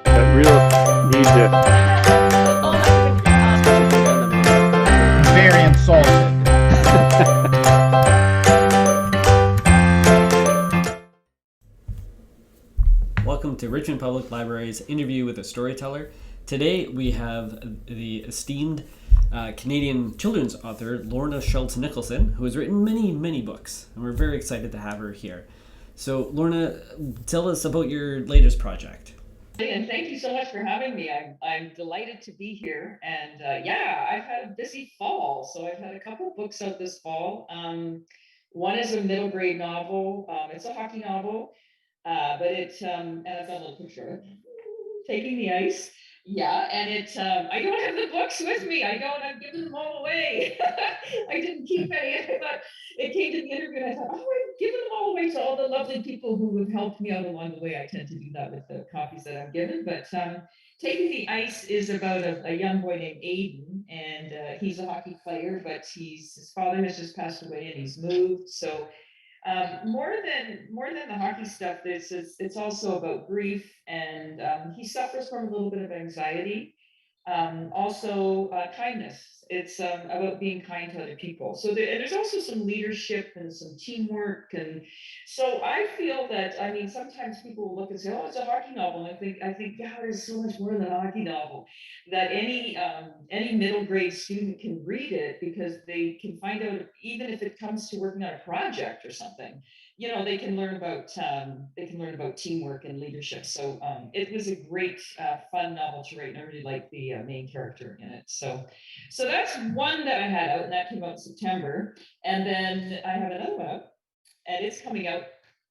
That real need to. Very insulted. Welcome to Richmond Public Library's interview with a storyteller. Today we have the esteemed Canadian children's author Lorna Schultz Nicholson, who has written many books, and we're very excited to have her here. So Lorna, tell us about your latest project. And thank you so much for having me. I'm delighted to be here. And I've had a busy fall. So I've had a couple of books out this fall. One is a middle grade novel. It's a hockey novel, but it's and I've got a little picture of it. Taking the Ice. Yeah, and I don't have the books with me. I've given them all away. I didn't keep any. I thought it came to the interview and I thought, I've given them all away to all the lovely people who have helped me out along the way. I tend to do that with the copies that I'm given. But Taking the Ice is about a young boy named Aiden, and he's a hockey player, but his father has just passed away and he's moved. So more than the hockey stuff, it's also about grief, and he suffers from a little bit of anxiety. Also kindness. It's about being kind to other people. So there's also some leadership and some teamwork, and so I feel that, I mean, sometimes people will look and say, "Oh, it's a hockey novel." And I think, yeah, there's so much more than a hockey novel. That any middle grade student can read it because they can find out, even if it comes to working on a project or something, they can learn about teamwork and leadership. So it was a great fun novel to write, and I really liked the main character in it. So that's one that I had out, and that came out in September. And then I have another one out, and it's coming out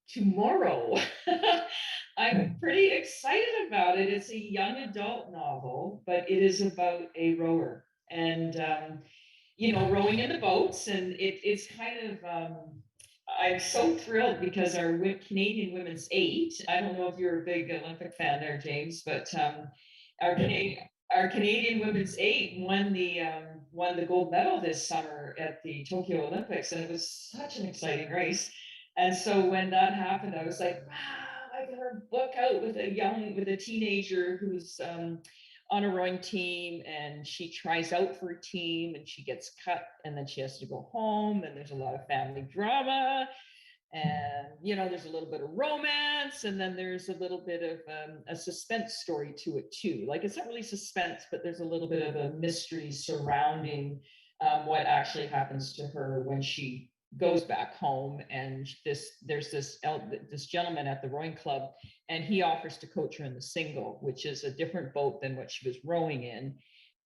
tomorrow. I'm pretty excited about it. It's a young adult novel, but it is about a rower, and rowing in the boats, and it's kind of I'm so thrilled because our Canadian women's eight, I don't know if you're a big Olympic fan there, James, but our Canadian women's eight won the gold medal this summer at the Tokyo Olympics, and it was such an exciting race. And so when that happened, I was like, wow, I got a book out with a teenager who's on a rowing team, and she tries out for a team and she gets cut, and then she has to go home, and there's a lot of family drama, and there's a little bit of romance, and then there's a little bit of a suspense story to it too. Like, it's not really suspense, but there's a little bit of a mystery surrounding what actually happens to her when she goes back home. And there's this gentleman at the rowing club, and he offers to coach her in the single, which is a different boat than what she was rowing in.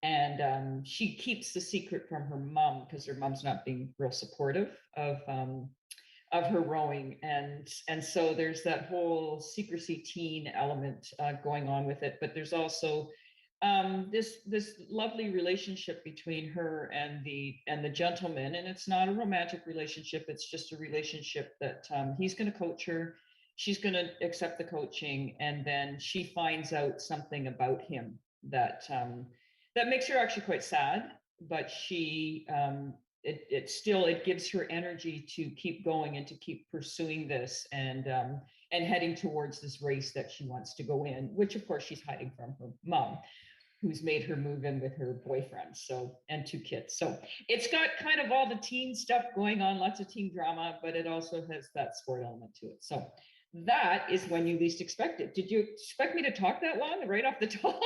And she keeps the secret from her mom because her mom's not being real supportive of her rowing, and so there's that whole secrecy teen element going on with it. But there's also this lovely relationship between her and the gentleman, and it's not a romantic relationship. It's just a relationship that he's going to coach her, she's going to accept the coaching, and then she finds out something about him that makes her actually quite sad. But she it gives her energy to keep going and to keep pursuing this, and heading towards this race that she wants to go in, which of course she's hiding from her mom, who's made her move in with her boyfriend, and two kids. So it's got kind of all the teen stuff going on, lots of teen drama, but it also has that sport element to it. So that is when you least expect it. Did you expect me to talk that long right off the top?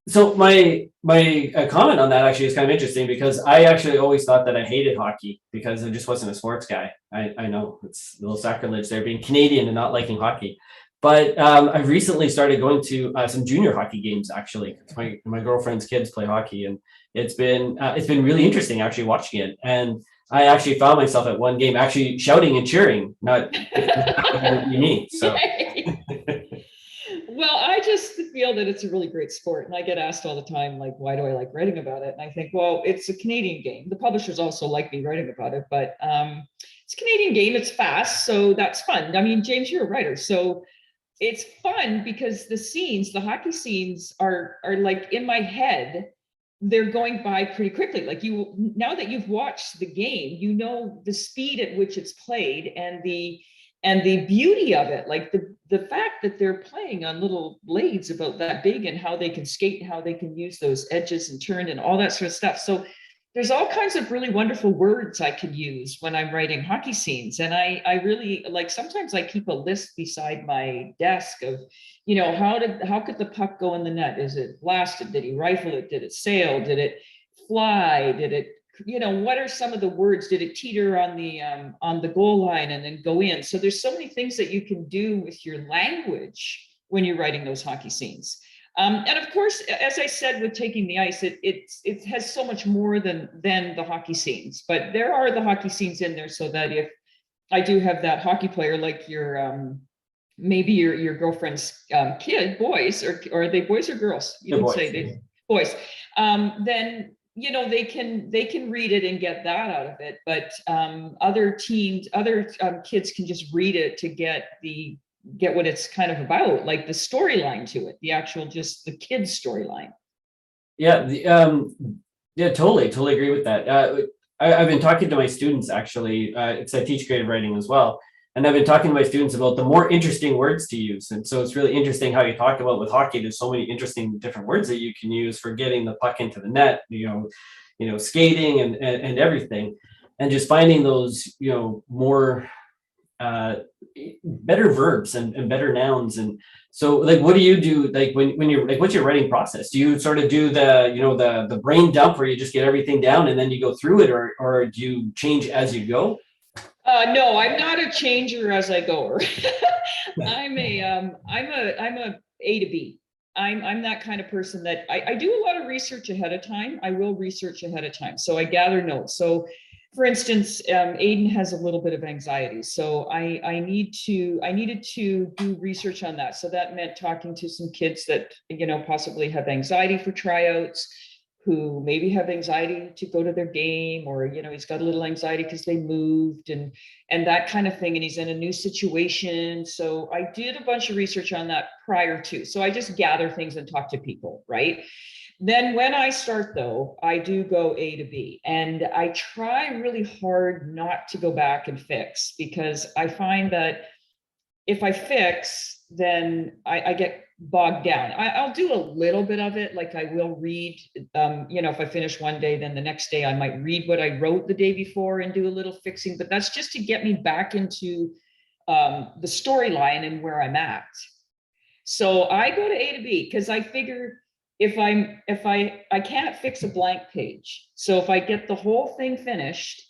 So my comment on that actually is kind of interesting, because I actually always thought that I hated hockey because I just wasn't a sports guy. I know it's a little sacrilege there, being Canadian and not liking hockey. But I've recently started going to some junior hockey games, actually. My girlfriend's kids play hockey, and it's been really interesting actually watching it. And I actually found myself at one game actually shouting and cheering, not me. So. Well, I just feel that it's a really great sport, and I get asked all the time, like, why do I like writing about it? And I think, well, it's a Canadian game. The publishers also like me writing about it, but it's a Canadian game. It's fast, so that's fun. I mean, James, you're a writer, so it's fun because the hockey scenes are like in my head, they're going by pretty quickly. Like now that you've watched the game, you know the speed at which it's played and the beauty of it, like the fact that they're playing on little blades about that big and how they can skate and how they can use those edges and turn and all that sort of stuff. So there's all kinds of really wonderful words I can use when I'm writing hockey scenes. And I really like, sometimes I keep a list beside my desk of, how could the puck go in the net? Is it blasted? Did he rifle it? Did it sail? Did it fly? Did it, what are some of the words? Did it teeter on the goal line and then go in? So there's so many things that you can do with your language when you're writing those hockey scenes. And of course, as I said, with Taking the Ice, it has so much more than the hockey scenes, but there are the hockey scenes in there so that if I do have that hockey player, like maybe your girlfriend's kid, boys, or are they boys or girls? You would say they boys. Then they can read it and get that out of it, but other kids can just read it to get what it's kind of about, like the storyline to it, the actual, just the kid's storyline. Yeah, totally agree with that. I've been talking to my students actually. I teach creative writing as well, and I've been talking to my students about the more interesting words to use. And so it's really interesting how you talk about with hockey. There's so many interesting different words that you can use for getting the puck into the net. Skating and everything, and just finding those more better verbs and better nouns. And so, like, what do you do, like, when you're like, what's your writing process? Do you sort of do the brain dump where you just get everything down and then you go through it, or do you change as you go? No, I'm not a changer as I go. I'm a A to B. I'm that kind of person that I do a lot of research ahead of time. I will research ahead of time. So I gather notes. So for instance, Aiden has a little bit of anxiety. So I needed to do research on that. So that meant talking to some kids that, possibly have anxiety for tryouts, who maybe have anxiety to go to their game, or, he's got a little anxiety because they moved and that kind of thing. And he's in a new situation. So I did a bunch of research on that prior to. So I just gather things and talk to people, right? Then when I start though, I do go A to B, and I try really hard not to go back and fix, because I find that if I fix, then I get bogged down. I'll do a little bit of it. Like I will read, if I finish one day, then the next day I might read what I wrote the day before and do a little fixing, but that's just to get me back into the storyline and where I'm at. So I go to A to B because I figure if I can't fix a blank page. So if I get the whole thing finished,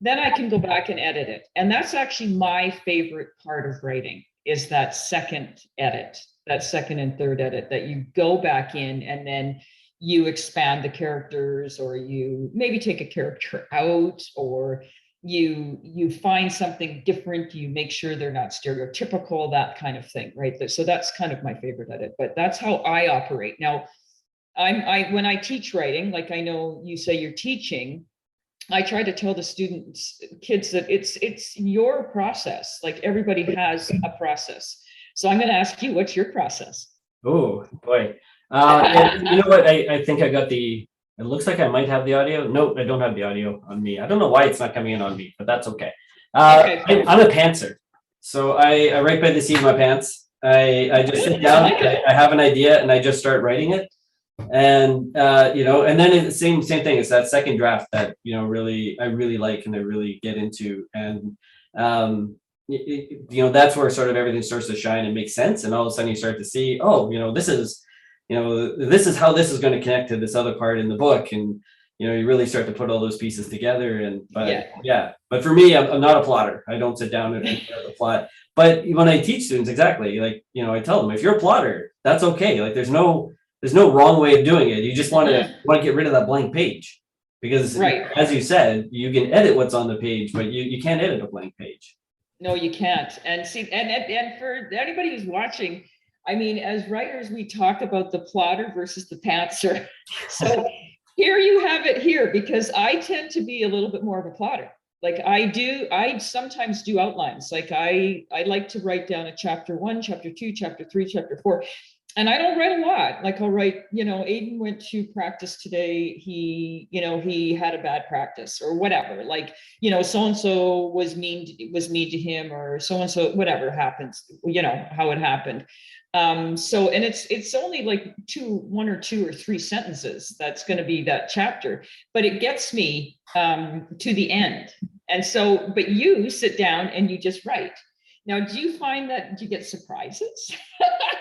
then I can go back and edit it. And that's actually my favorite part of writing, is that second edit, that second and third edit, that you go back in and then you expand the characters, or you maybe take a character out, or you find something different, you make sure they're not stereotypical, that kind of thing, right? So that's kind of my favorite edit, but that's how I operate. Now, when I teach writing, like I know you say you're teaching, I try to tell the kids that it's your process. Like everybody has a process. So I'm going to ask you, what's your process? Oh boy. You know what? I think I got it looks like I might have the audio. Nope, I don't have the audio on me. I don't know why it's not coming in on me, but that's okay. Okay. I'm a pantser. So I write by the seat of my pants. I just sit down, I have an idea, and I just start writing it. And and then it's the same thing. It's that second draft that I really like and I really get into, and that's where sort of everything starts to shine and make sense. And all of a sudden you start to see, this is how this is going to connect to this other part in the book, and you really start to put all those pieces together. But for me, I'm not a plotter. I don't sit down and write the plot. But when I teach students, exactly, like I tell them, if you're a plotter, that's okay. Like there's no wrong way of doing it. You just want to get rid of that blank page, because as you said, you can edit what's on the page, but you can't edit a blank page. No, you can't. And see, and for anybody who's watching, I mean, as writers, we talk about the plotter versus the pantser. So here you have it here, because I tend to be a little bit more of a plotter. Like I sometimes do outlines. Like I like to write down a chapter 1, chapter 2, chapter 3, chapter 4. And I don't write a lot. Like I'll write, Aiden went to practice today. He had a bad practice or whatever. Like, so-and-so was mean to him, or so-and-so, whatever happens, how it happened. So, and it's only like one or two or three sentences. That's going to be that chapter, but it gets me to the end. And so, but you sit down and you just write. Now, do you find that you get surprises?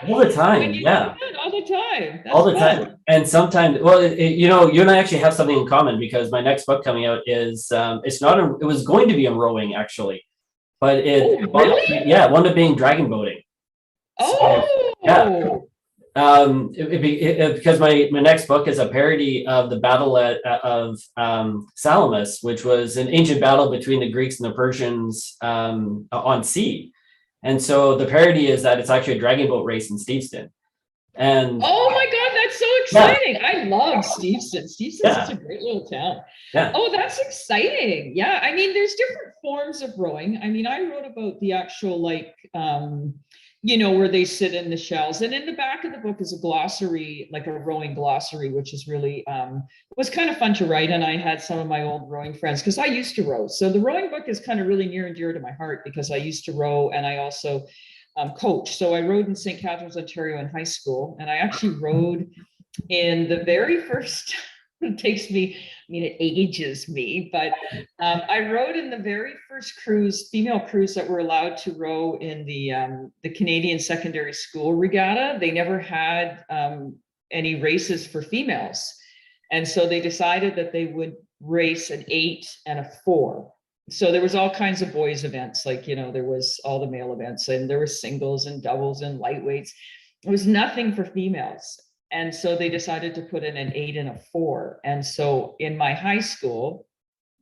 All the time, When you do yeah. that all the time. All That's the fun. time. And sometimes, well, you and I actually have something in common, because my next book coming out is, it's not it was going to be a rowing actually, but Oh, really? yeah, it wound up being dragon boating. So yeah, Oh, because my next book is a parody of the battle of Salamis, which was an ancient battle between the Greeks and the Persians on sea. And so the parody is that it's actually a dragon boat race in Steveston. And oh my God, that's so yeah, exciting. I love Steveston. Steveston's yeah, such a great little town. yeah. Oh, that's exciting. Yeah. I mean, there's different forms of rowing. I mean, I wrote about the actual, like, where they sit in the shells. And in the back of the book is a glossary, like a rowing glossary, which is really, was kind of fun to write. And I had some of my old rowing friends, because I used to row. So the rowing book is kind of really near and dear to my heart, because I used to row, and I also coach. So I rowed in St. Catharines, Ontario in high school, and I actually rowed in the very first, it takes me, I mean, it ages me, but I rowed in the very first female crews that were allowed to row in the Canadian Secondary School Regatta. They never had any races for females. And so they decided that they would race an 8 and a 4. So there was all kinds of boys events, like, there was all the male events, and there were singles and doubles and lightweights. There was nothing for females. And so they decided to put in an 8 and a 4. And so in my high school,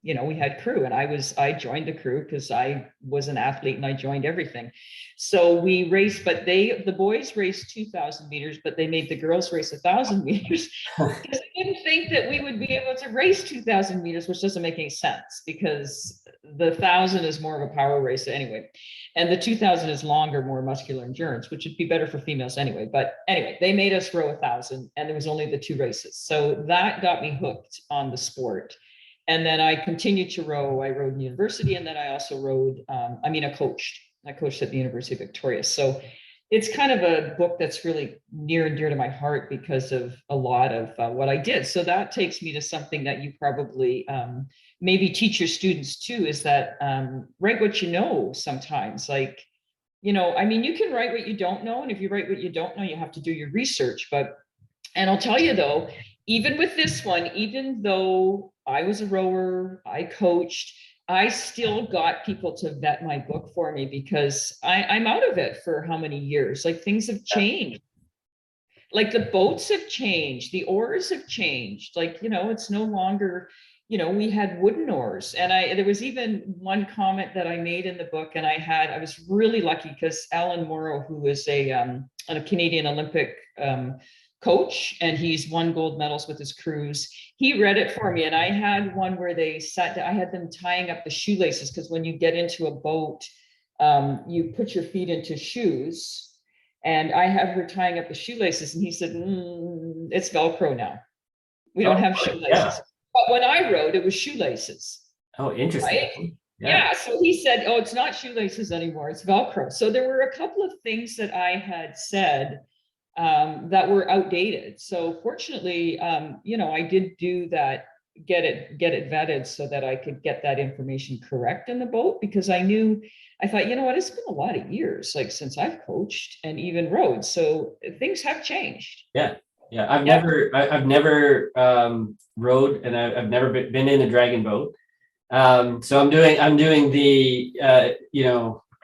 we had crew, and I joined the crew because I was an athlete and I joined everything. So we raced, but the boys raced 2,000 meters, but they made the girls race 1,000 meters, because they didn't think that we would be able to race 2,000 meters, which doesn't make any sense, because the 1,000 is more of a power race anyway. And the 2,000 is longer, more muscular endurance, which would be better for females anyway. But anyway, they made us row 1,000, and there was only the 2 races. So that got me hooked on the sport. And then I continued to row. I rowed in university, and then I also rowed, I coached. I coached at the University of Victoria. So it's kind of a book that's really near and dear to my heart because of a lot of what I did. So that takes me to something that you probably maybe teach your students too, is that write what you know sometimes. Like, you can write what you don't know. And if you write what you don't know, you have to do your research. And I'll tell you though, even with this one, even though I was a rower, I coached, I still got people to vet my book for me, because I'm out of it for how many years? Like, things have changed. Like, the boats have changed, the oars have changed. Like, it's no longer, we had wooden oars. And there was even one comment that I made in the book, and I was really lucky, because Alan Morrow, who is a Canadian Olympic coach, and he's won gold medals with his crews, he read it for me. And I had one where I had them tying up the shoelaces, because when you get into a boat, you put your feet into shoes, and I have her tying up the shoelaces, and he said, it's Velcro now. We don't have shoelaces. Yeah. But when I rode, it was shoelaces. Oh, interesting. Right? Yeah. So he said, oh, it's not shoelaces anymore, it's Velcro. So there were a couple of things that I had said that were outdated. So fortunately, I did do that, get it vetted, so that I could get that information correct in the boat, because I thought, what, it's been a lot of years, like, since I've coached and even rowed. So things have changed. Yeah. Yeah. I've never rowed, and I've never been in a dragon boat. So I'm doing the,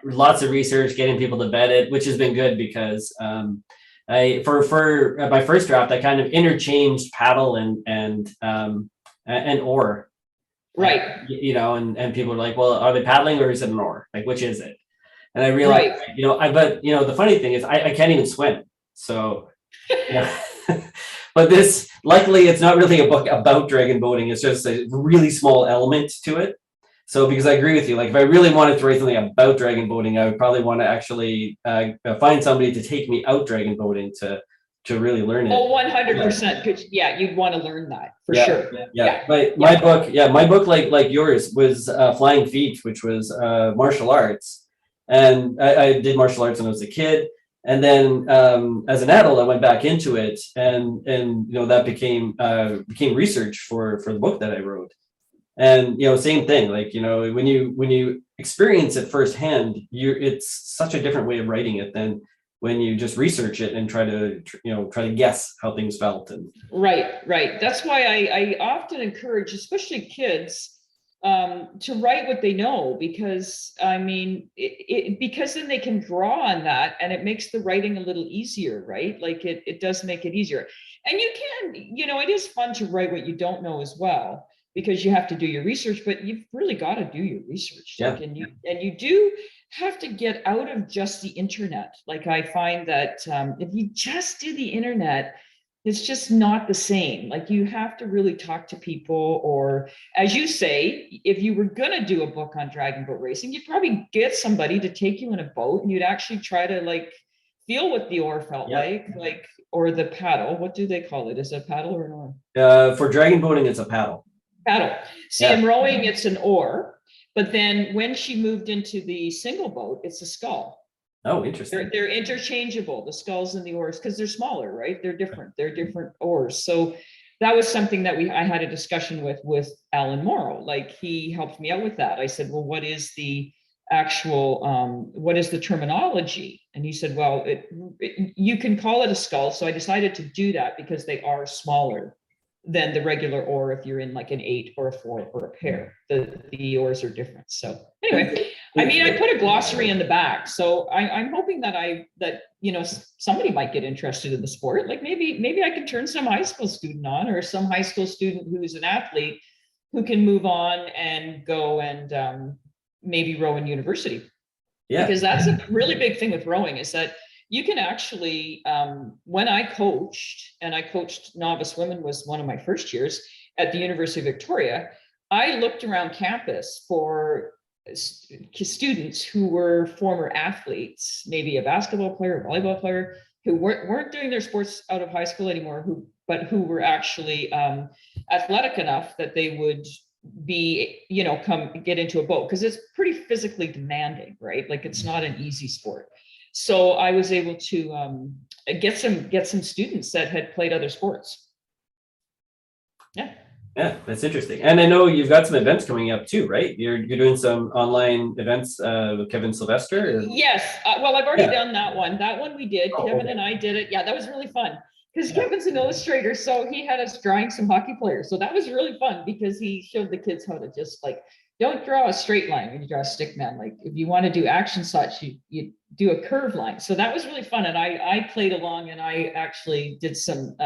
lots of research, getting people to vet it, which has been good, because for my first draft, I kind of interchanged paddle and oar. Right. And people are like, well, are they paddling or is it an oar? Like, which is it? And I realized, but the funny thing is I can't even swim. So, but luckily it's not really a book about dragon boating. It's just a really small element to it. So, because I agree with you, like, if I really wanted to write something about dragon boating, I would probably want to actually find somebody to take me out dragon boating to to really learn it. Oh, 100%. Because yeah, you'd want to learn that for Yeah, sure. yeah. My book, like yours, was Flying Feet, which was martial arts, and I did martial arts when I was a kid, and then as an adult, I went back into it, and that became research for the book that I wrote, and same thing, like when you experience it firsthand, it's such a different way of writing it than when you just research it and try to guess how things felt. And Right. That's why I often encourage, especially kids, to write what they know, because I mean, because then they can draw on that, and it makes the writing a little easier, right? Like it does make it easier. And you can, it is fun to write what you don't know as well, because you have to do your research, but you've really got to do your research. Yeah. Like, and you do have to get out of just the internet. Like I find that if you just do the internet, it's just not the same. Like you have to really talk to people, or as you say, if you were going to do a book on dragon boat racing, you'd probably get somebody to take you in a boat, and you'd actually try to like feel what the oar felt like, or the paddle. What do they call it? Is it a paddle or an oar? For dragon boating, it's a paddle. Paddle. See, in rowing, it's an oar. But then when she moved into the single boat, it's a scull. Oh, interesting. They're interchangeable, the sculls and the oars, because they're smaller, right? They're different. They're different oars. So that was something that I had a discussion with Alan Morrow. Like he helped me out with that. I said, well, what is the actual, what is the terminology? And he said, well, you can call it a scull. So I decided to do that because they are smaller than the regular oar. If you're in like an 8 or a 4 or a pair, the oars are different. So anyway, I mean, I put a glossary in the back, so I'm hoping that somebody might get interested in the sport. Like maybe I can turn some high school student on, or some high school student who's an athlete who can move on and go and maybe row in university. Yeah, because that's a really big thing with rowing, is that you can actually, when I coached, and I coached novice women, was one of my first years at the University of Victoria, I looked around campus for students who were former athletes, maybe a basketball player, a volleyball player, who weren't doing their sports out of high school anymore, but who were actually athletic enough that they would be, come get into a boat, because it's pretty physically demanding, right? Like it's not an easy sport. So I was able to get some students that had played other sports. Yeah, that's interesting. And I know you've got some events coming up too, right? You're doing some online events with Kevin Sylvester. Yes. Well, I've already done that one. That one we did. Kevin and I did it. Yeah, that was really fun, because Kevin's an illustrator, so he had us drawing some hockey players. So that was really fun, because he showed the kids how to just like, don't draw a straight line when you draw a stick man. Like if you want to do action shots, you do a curved line. So that was really fun. And I played along, and I actually did some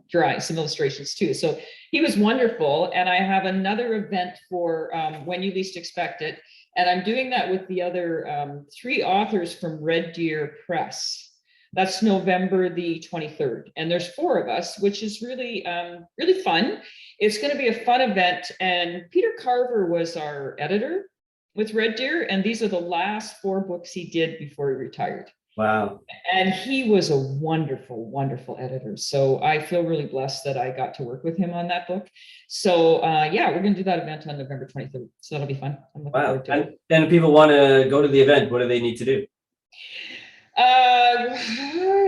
drawing, some illustrations too. So he was wonderful. And I have another event for when you least expect it. And I'm doing that with the other 3 authors from Red Deer Press. That's November the 23rd. And there's 4 of us, which is really, really fun. It's going to be a fun event. And Peter Carver was our editor with Red Deer. And these are the last 4 books he did before he retired. Wow. And he was a wonderful, wonderful editor. So I feel really blessed that I got to work with him on that book. So yeah, we're going to do that event on November 23rd. So that'll be fun. I'm looking forward to it. And if people want to go to the event, what do they need to do?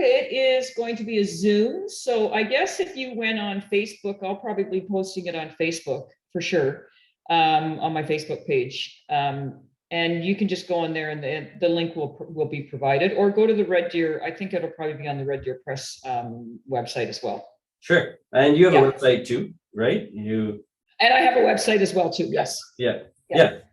It is going to be a Zoom. So I guess if you went on Facebook, I'll probably be posting it on Facebook for sure, on my Facebook page. And you can just go on there, and the link will be provided, or go to the Red Deer. I think it'll probably be on the Red Deer Press website as well. Sure. And you have a website too, right? And I have a website as well too. Yes. Yeah.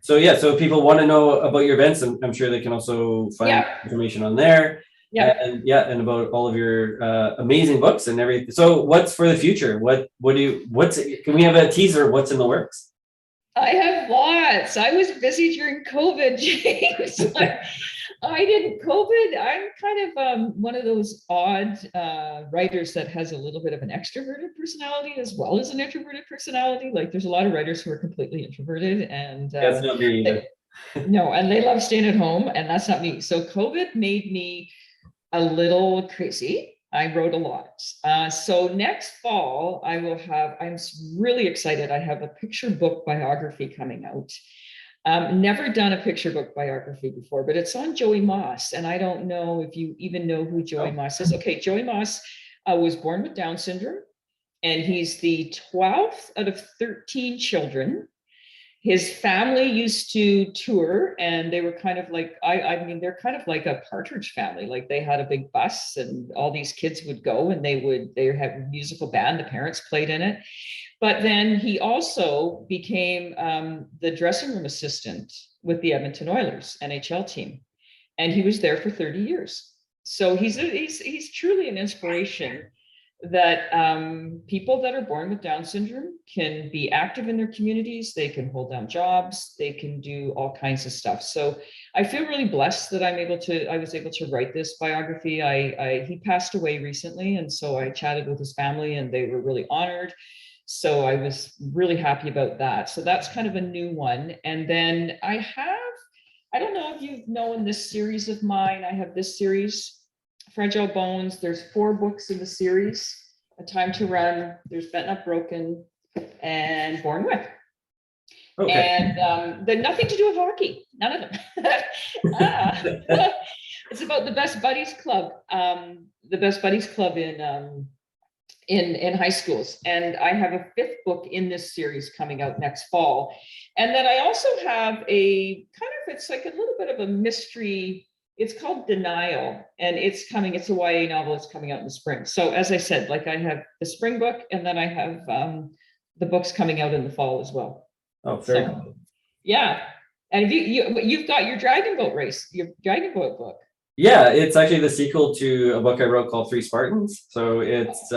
So if people want to know about your events, I'm sure they can also find information on there. And about all of your amazing books and everything. So what's for the future? Can we have a teaser? What's in the works? I have lots. I was busy during COVID, James. I didn't COVID. I'm kind of one of those odd writers that has a little bit of an extroverted personality as well as an introverted personality. Like there's a lot of writers who are completely introverted, and that's not me either. No, and they love staying at home, and that's not me. So COVID made me a little crazy. I wrote a lot. So next fall, I'm really excited. I have a picture book biography coming out. Never done a picture book biography before, but it's on Joey Moss. And I don't know if you even know who Joey Moss is. Okay, Joey Moss was born with Down syndrome, and he's the 12th out of 13 children. His family used to tour, and they were kind of like, I mean, they're kind of like a Partridge Family. Like, they had a big bus and all these kids would go, and they have a musical band. The parents played in it. But then he also became the dressing room assistant with the Edmonton Oilers NHL team. And he was there for 30 years. So he's truly an inspiration that people that are born with Down syndrome can be active in their communities. They can hold down jobs. They can do all kinds of stuff. So I feel really blessed that I was able to write this biography. He passed away recently, and so I chatted with his family, and they were really honored. So I was really happy about that. So that's kind of a new one. And then I don't know if you've known this series of mine. I have this series, Fragile Bones. There's 4 books in the series: A Time to Run, there's Bent Not Broken, and Born With. Okay. And they're nothing to do with hockey, none of them. It's about the Best Buddies Club, in high schools. And I have a 5th book in this series coming out next fall. And then I also have it's like a little bit of a mystery. It's called Denial, and it's a YA novel. It's coming out in the spring. So as I said, like, I have the spring book, and then I have the books coming out in the fall as well. Oh, very cool. Yeah. And you've got your Dragon Boat book. Yeah, it's actually the sequel to a book I wrote called 3 Spartans. So it's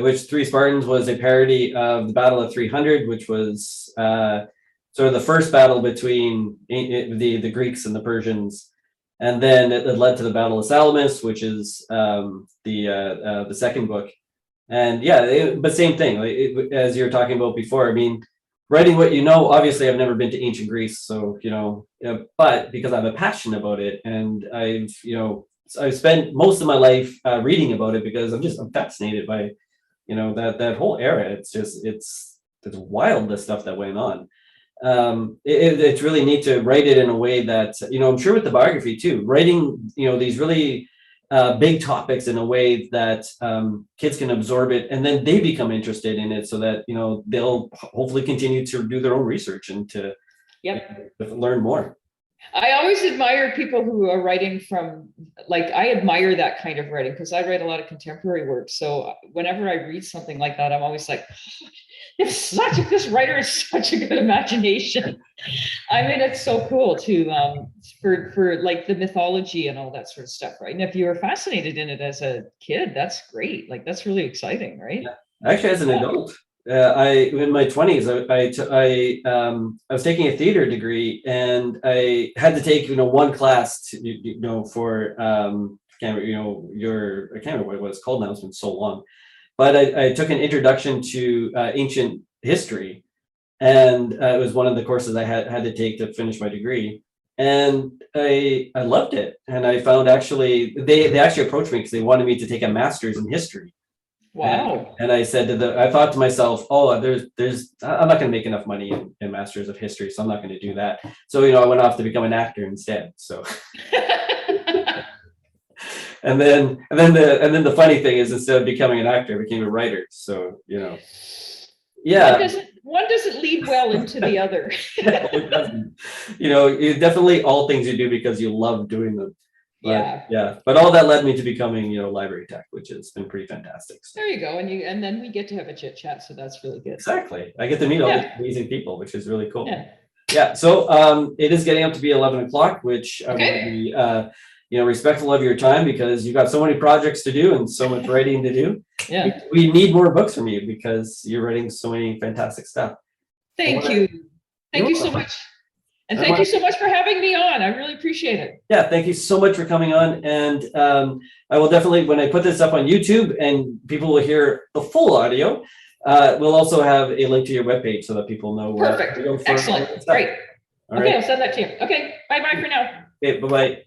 which 3 Spartans was a parody of the Battle of 300, which was sort of the first battle between the Greeks and the Persians. And then it led to the Battle of Salamis, which is the second book. And but same thing, as you were talking about before. I mean, writing what you know, obviously I've never been to ancient Greece, so, but because I have a passion about it, and I've spent most of my life reading about it, because I'm fascinated by, that whole era. It's wild, the stuff that went on. It's really neat to write it in a way that, I'm sure with the biography too, writing, these really big topics in a way that kids can absorb it, and then they become interested in it, so that they'll hopefully continue to do their own research and to learn more. I always admire people who are writing from, like, I admire that kind of writing, because I write a lot of contemporary work. So whenever I read something like that, I'm always like, this writer has such a good imagination. I mean, it's so cool to for like the mythology and all that sort of stuff, right? And if you were fascinated in it as a kid, that's great. Like, that's really exciting, right? Yeah. Actually, as an adult, in my 20s, I was taking a theater degree, and I had to take one class to, for I can't remember what it was called now. It's been so long. But I took an introduction to ancient history, and it was one of the courses I had to take to finish my degree. And I loved it. And I found they actually approached me because they wanted me to take a master's in history. Wow. And I said I thought to myself, I'm not going to make enough money in masters of history, so I'm not going to do that. So, I went off to become an actor instead. So. And then the funny thing is, instead of becoming an actor, I became a writer. So, yeah. One doesn't lead well into the other. It doesn't. It's definitely all things you do because you love doing them. But, but all that led me to becoming, library tech, which has been pretty fantastic. So. There you go. And then we get to have a chit chat. So that's really good. Exactly. I get to meet all these amazing people, which is really cool. Yeah. So it is getting up to be 11 o'clock, which I want to be, respectful of your time, because you've got so many projects to do and so much writing to do. Yeah. We need more books from you, because you're writing so many fantastic stuff. Thank you. Thank you so much. And thank you so much for having me on. I really appreciate it. Yeah, thank you so much for coming on. And I will definitely, when I put this up on YouTube and people will hear the full audio, we'll also have a link to your webpage so that people know. Perfect. Excellent. Great. Okay, I'll send that to you. Okay. Bye-bye for now. Okay, bye-bye.